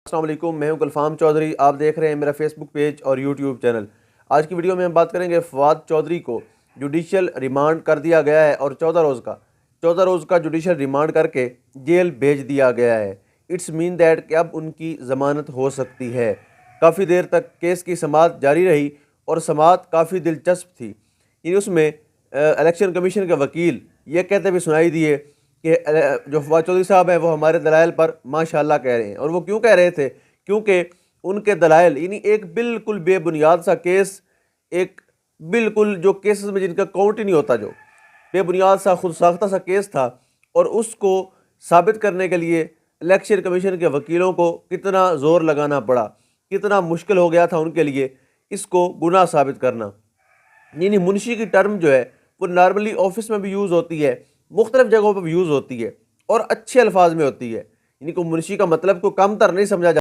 السلام علیکم، میں ہوں گلفام چودھری. آپ دیکھ رہے ہیں میرا فیس بک پیج اور یوٹیوب چینل. آج کی ویڈیو میں ہم بات کریں گے فواد چودھری کو جوڈیشل ریمانڈ کر دیا گیا ہے اور 14 روز کا جوڈیشل ریمانڈ کر کے جیل بھیج دیا گیا ہے. اٹس مین دیٹ کہ اب ان کی ضمانت ہو سکتی ہے. کافی دیر تک کیس کی سماعت جاری رہی اور سماعت کافی دلچسپ تھی. اس میں الیکشن کمیشن کے وکیل یہ کہتے ہوئے سنائی دیے کہ جو فواد چودھری صاحب ہیں وہ ہمارے دلائل پر ماشاءاللہ کہہ رہے ہیں. اور وہ کیوں کہہ رہے تھے؟ کیونکہ ان کے دلائل یعنی ایک بالکل بے بنیاد سا کیس، ایک بالکل جو کیسز میں جن کا کاؤنٹ ہی نہیں ہوتا، جو بے بنیاد سا خود ساختہ سا کیس تھا، اور اس کو ثابت کرنے کے لیے الیکشن کمیشن کے وکیلوں کو کتنا زور لگانا پڑا، کتنا مشکل ہو گیا تھا ان کے لیے اس کو گناہ ثابت کرنا. یعنی منشی کی ٹرم جو ہے وہ نارملی آفس میں بھی یوز ہوتی ہے، مختلف جگہوں پہ بھی یوز ہوتی ہے اور اچھے الفاظ میں ہوتی ہے. یعنی کوئی منشی کا مطلب کو کم تر نہیں سمجھا